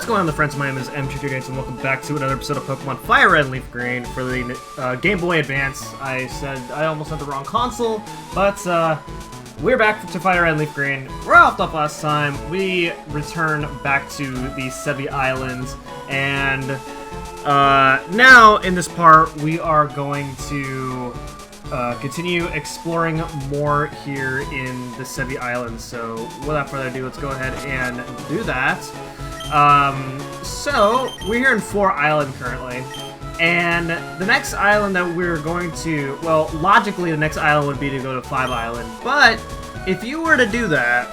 going on, the friends? My name is M228 and welcome back to another episode of Pokemon Fire Red and Leaf Green for the Game Boy Advance. I almost had the wrong console, but we're back to Fire Red and Leaf Green. We're off last time. We return back to the Sevi Islands, and now in this part we are going to continue exploring more here in the Sevi Islands. So without further ado, let's go ahead and do that. So we're here in 4 Island currently, and the next island that we're going to, well, logically the next island would be to go to 5 Island, but if you were to do that,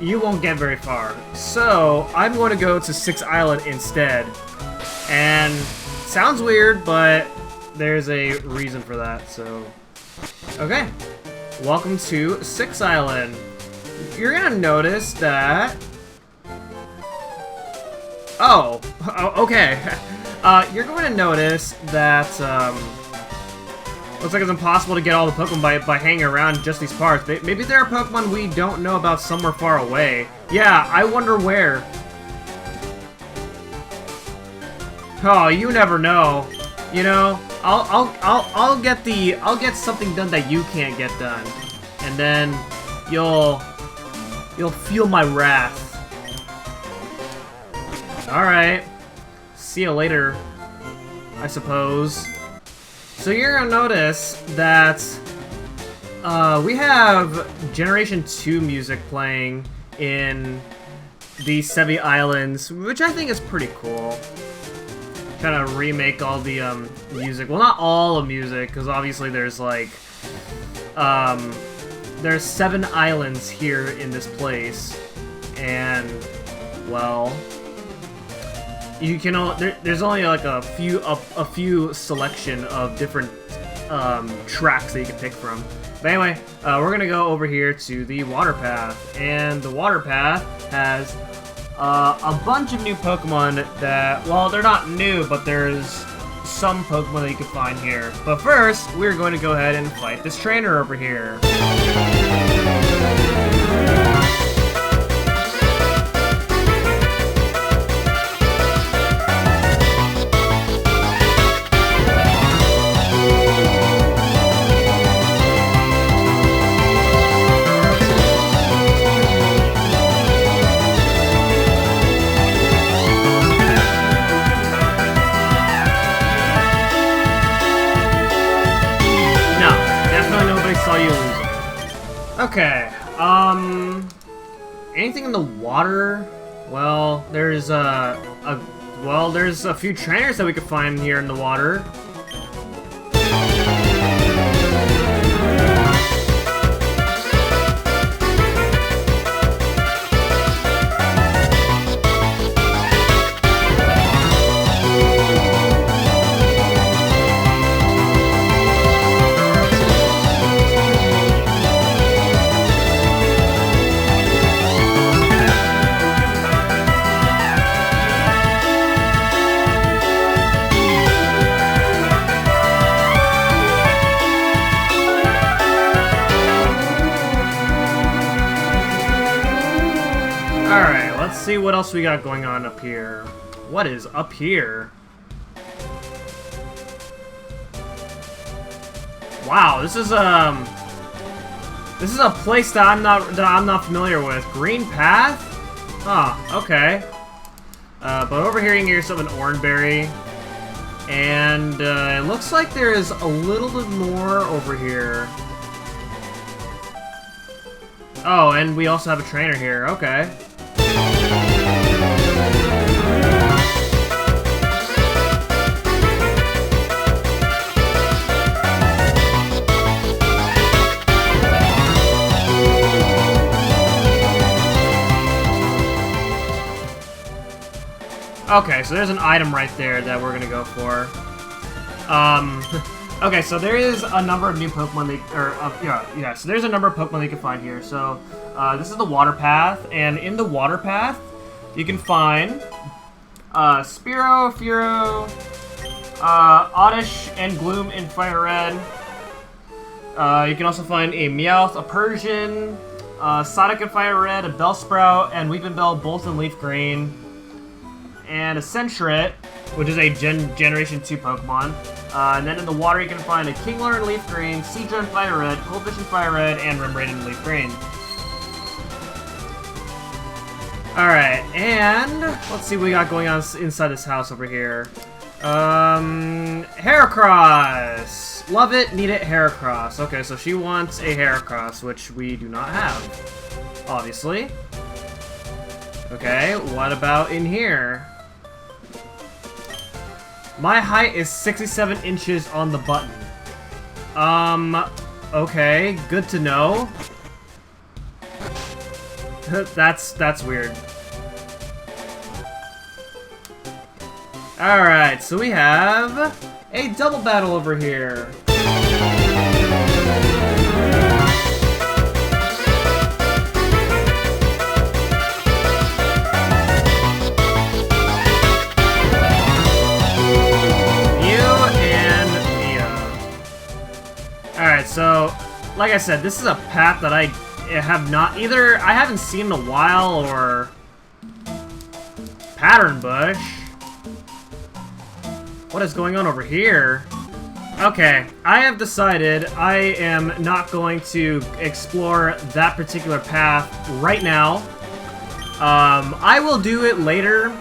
you won't get very far. So I'm going to go to 6 Island instead, and sounds weird, but there's a reason for that. So okay, welcome to 6 Island. You're gonna notice that okay. You're going to notice that, looks like it's impossible to get all the Pokemon by hanging around just these parts. Maybe there are Pokemon we don't know about somewhere far away. Yeah, I wonder where. Oh, you never know. You know, I'll get something done that you can't get done, and then you'll feel my wrath. Alright. See you later, I suppose. So you're gonna notice that we have Generation 2 music playing in the Sevi Islands, which I think is pretty cool. Kind of remake all the music. Well, not all the music, because obviously there's like there's 7 islands here in this place, and well, you can there's only like a few selection of different tracks that you can pick from. But anyway, we're gonna go over here to the water path, and the water path has a bunch of new Pokemon that, well, they're not new, but there's some Pokemon that you can find here. But first, we're going to go ahead and fight this trainer over here. Saw you losing. Okay, anything in the water? Well, there's there's a few trainers that we could find here in the water. Alright, let's see what else we got going on up here. What is up here? Wow, this is a place that I'm not familiar with. Green Path? Huh, okay. But over here you can get yourself an Oranberry. And it looks like there is a little bit more over here. Oh, and we also have a trainer here, okay. Okay, so there's an item right there that we're gonna go for. Okay, so there is a number of new Pokemon so there's a number of Pokemon that you can find here. So, this is the water path, and in the water path, you can find Spearow, Fearow, Oddish, and Gloom in Fire Red. You can also find a Meowth, a Persian, Sonic in Fire Red, a Bellsprout, and Weepinbell both in Leaf Green. and a Sentret, which is a Generation 2 Pokemon. And then in the water you can find a Kingler in Leaf Green, Seadra in Fire Red, Goldfish in Fire Red, and Remoraid in Leaf Green. Alright, and let's see what we got going on inside this house over here. Heracross! Love it, need it, Heracross. Okay, so she wants a Heracross, which we do not have, obviously. Okay, what about in here? My height is 67 inches on the button. Okay, good to know. That's weird. Alright, so we have a double battle over here. Alright, so, like I said, this is a path that I have not, either I haven't seen in a while, or Pattern Bush. What is going on over here? Okay, I have decided I am not going to explore that particular path right now. I will do it later,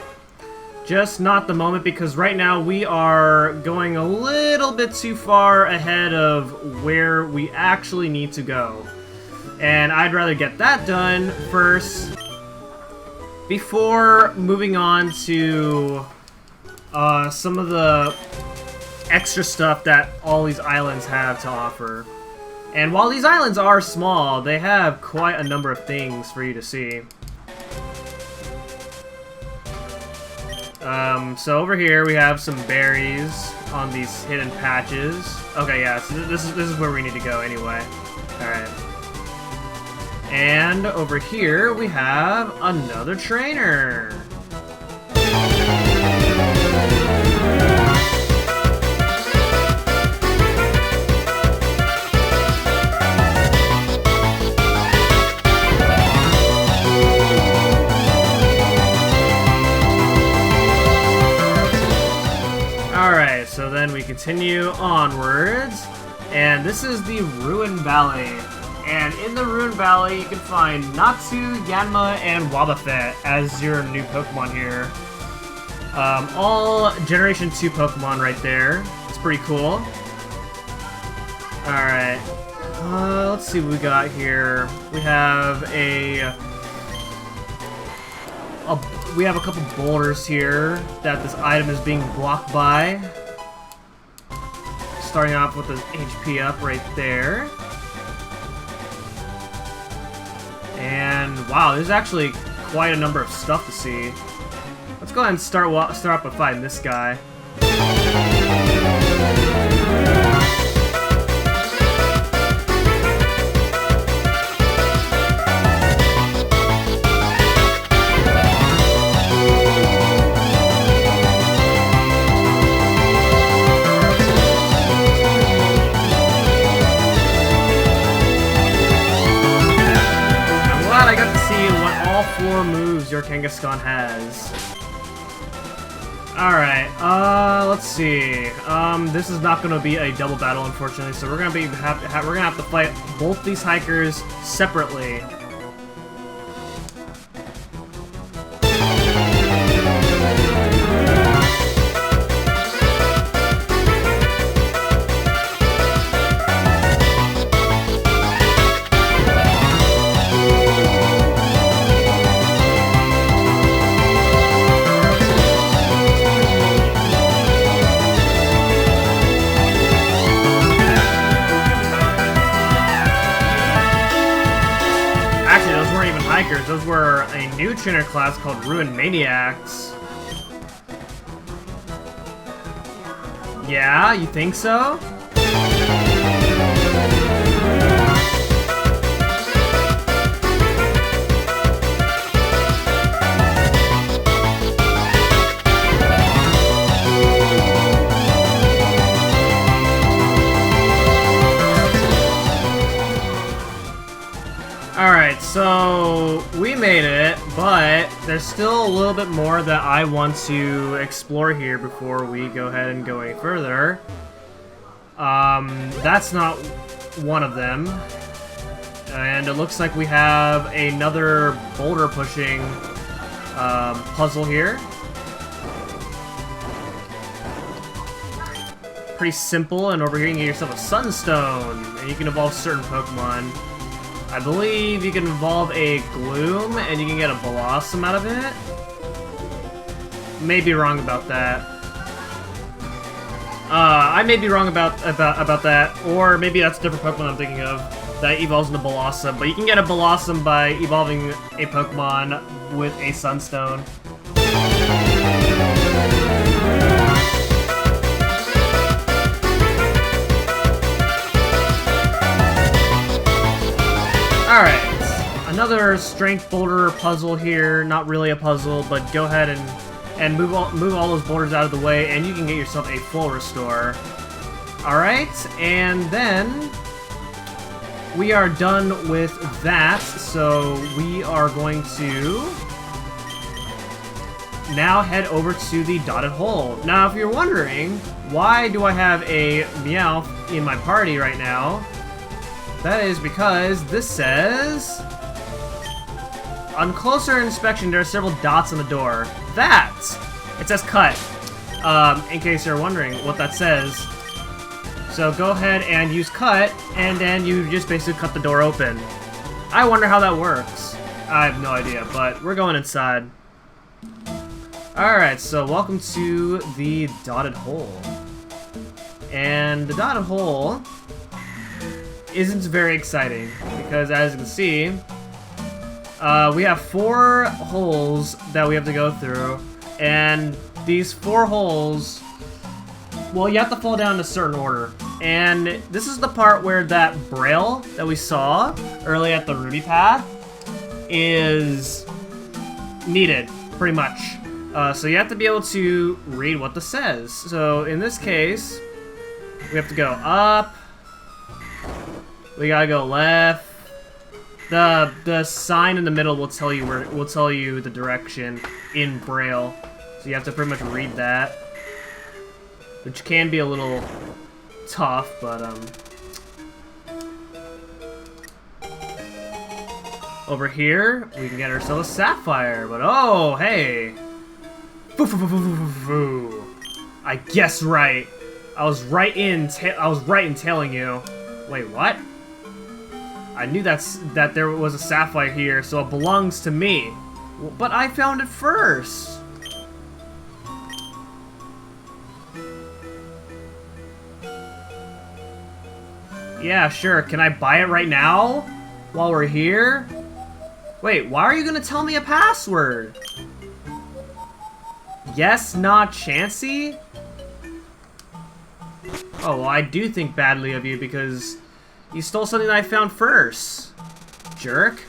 just not the moment, because right now we are going a little bit too far ahead of where we actually need to go. And I'd rather get that done first before moving on to some of the extra stuff that all these islands have to offer. And while these islands are small, they have quite a number of things for you to see. So over here we have some berries on these hidden patches. Okay, yeah, so this is where we need to go anyway. Alright. And over here we have another trainer. Alright, so then we continue onwards, and this is the Ruin Valley. And in the Ruin Valley, you can find Natsu, Yanma, and Wobbuffet as your new Pokemon here. All Generation 2 Pokemon right there. It's pretty cool. Alright. Let's see what we got here. We have we have a couple boulders here that this item is being blocked by. Starting off with the HP up right there. And wow, there's actually quite a number of stuff to see. Let's go ahead and start off by fighting this guy. Four moves your Kangaskhan has. Alright, let's see. This is not gonna be a double battle, unfortunately, so we're gonna have to fight both these hikers separately. Those were a new trainer class called Ruin Maniacs. Yeah, you think so? Alright, so we made it, But there's still a little bit more that I want to explore here before we go ahead and go any further. That's not one of them. And it looks like we have another boulder pushing puzzle here. Pretty simple, and over here you can get yourself a Sunstone, and you can evolve certain Pokemon. I believe you can evolve a Gloom, and you can get a Blossom out of it. May be wrong about that. I may be wrong about that, or maybe that's a different Pokemon I'm thinking of that evolves into Blossom. But you can get a Blossom by evolving a Pokemon with a Sunstone. Alright, another strength boulder puzzle here. Not really a puzzle, but go ahead and move all those boulders out of the way, and you can get yourself a full restore. Alright, and then we are done with that, so we are going to now head over to the dotted hole. Now, if you're wondering, why do I have a Meowth in my party right now? That is because this says, on closer inspection, there are several dots on the door. It says cut, in case you're wondering what that says. So go ahead and use cut, and then you just basically cut the door open. I wonder how that works. I have no idea, but we're going inside. Alright, so welcome to the dotted hole. And the dotted hole isn't very exciting, because as you can see, we have 4 holes that we have to go through, and these 4 holes, well, you have to fall down in a certain order. And this is the part where that braille that we saw earlier at the Ruby Path is needed, pretty much. So you have to be able to read what this says. So in this case, we have to go up. We gotta go left. The sign in the middle will tell you the direction in braille. So you have to pretty much read that, which can be a little tough, but over here we can get ourselves a Sapphire. But oh, hey, I guessed right. I was right in telling you. Wait, what? I knew that there was a Sapphire here, so it belongs to me. But I found it first. Yeah, sure. Can I buy it right now? While we're here? Wait, why are you gonna tell me a password? Yes, not Chansey? Oh, well, I do think badly of you because you stole something that I found first. Jerk.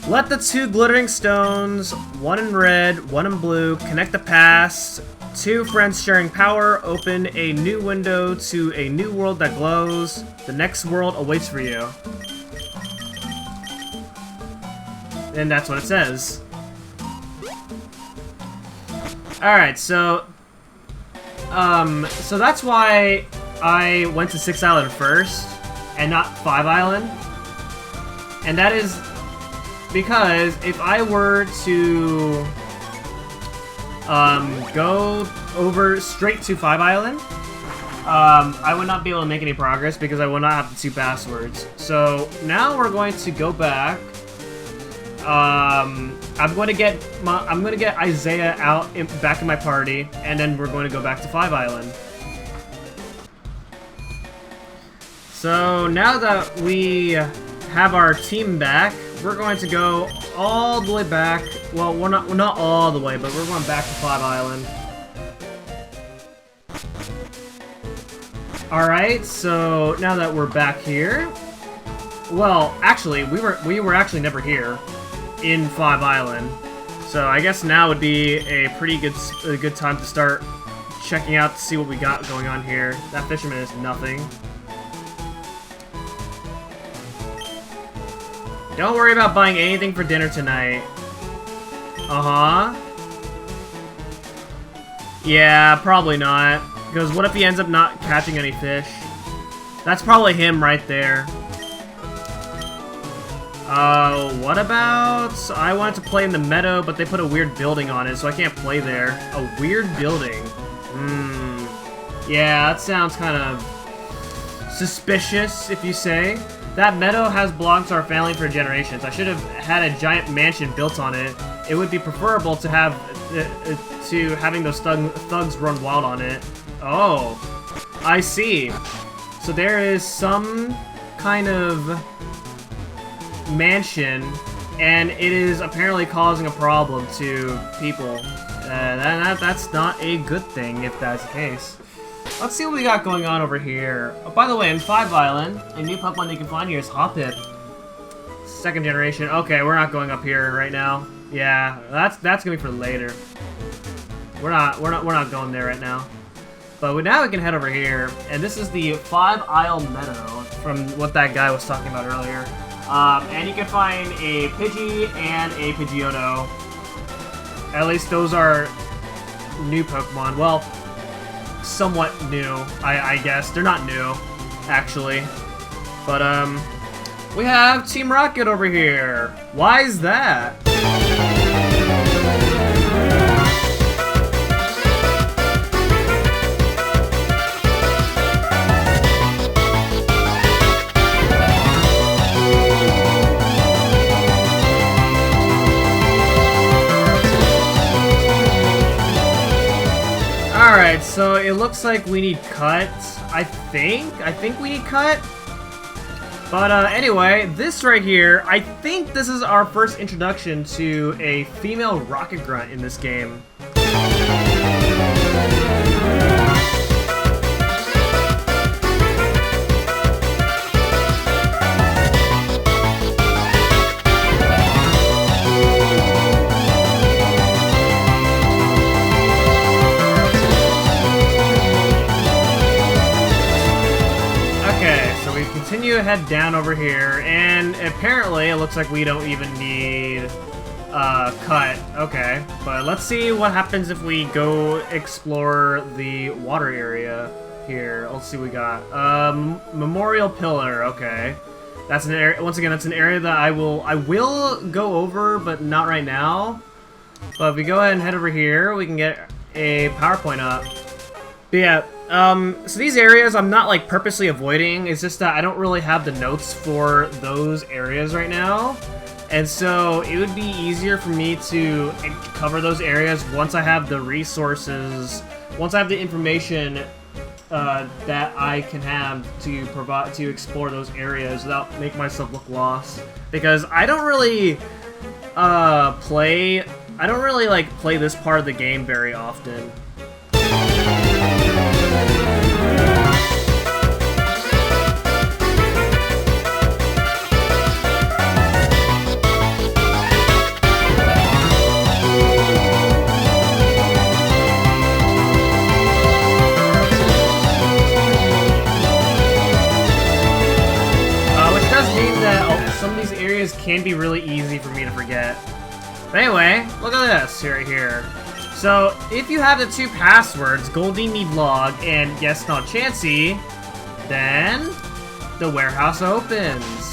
Let the 2 glittering stones, one in red, one in blue, connect the past. 2 friends sharing power, open a new window to a new world that glows. The next world awaits for you. And that's what it says. Alright, so that's why I went to 6 Island first, and not 5 Island. And that is because if I were to go over straight to 5 Island, I would not be able to make any progress because I will not have the 2 passwords. So now we're going to go back. I'm going to get Isaiah back in my party, and then we're going to go back to 5 Island. So now that we have our team back, we're going to go all the way back. Well, we're not all the way, but we're going back to 5 Island. Alright, so now that we're back here, well, actually, we were actually never here in 5 Island. So I guess now would be a pretty good time to start checking out to see what we got going on here. That fisherman is nothing. Don't worry about buying anything for dinner tonight. Uh-huh. Yeah, probably not. Because what if he ends up not catching any fish? That's probably him right there. What about... I wanted to play in the meadow, but they put a weird building on it, so I can't play there. A weird building. Yeah, that sounds kind of suspicious, if you say. That meadow has belonged to our family for generations. I should have had a giant mansion built on it. It would be preferable to have to having those thugs run wild on it. Oh, I see. So there is some kind of mansion, and it is apparently causing a problem to people. That's not a good thing if that's the case. Let's see what we got going on over here. Oh, by the way, in 5 Island, a new Pokemon you can find here is Hoppip. 2nd generation. Okay, we're not going up here right now. Yeah, that's gonna be for later. We're not going there right now. But now we can head over here, and this is the 5 Isle Meadow from what that guy was talking about earlier. And you can find a Pidgey and a Pidgeotto. At least those are new Pokemon. Well, somewhat new, I guess. They're not new, actually. But, we have Team Rocket over here. Why is that? Alright, so it looks like we need Cut. I think we need Cut. But anyway, this right here, I think this is our first introduction to a female Rocket Grunt in this game. Continue to head down over here, and apparently it looks like we don't even need Cut. Okay, but let's see what happens if we go explore the water area here. Let's see what we got. Memorial Pillar. Okay, that's an area. Once again, that's an area that I will go over, but not right now. But if we go ahead and head over here, we can get a PowerPoint up. But yeah. So these areas I'm not like purposely avoiding, it's just that I don't really have the notes for those areas right now. And so it would be easier for me to cover those areas once I have the resources, once I have the information that I can have to provide to explore those areas without making myself look lost. Because I don't really play this part of the game very often. Can be really easy for me to forget. But anyway, look at this right here. So, if you have the 2 passwords, Goldie Need Log and Yes Not Chansey, then the warehouse opens.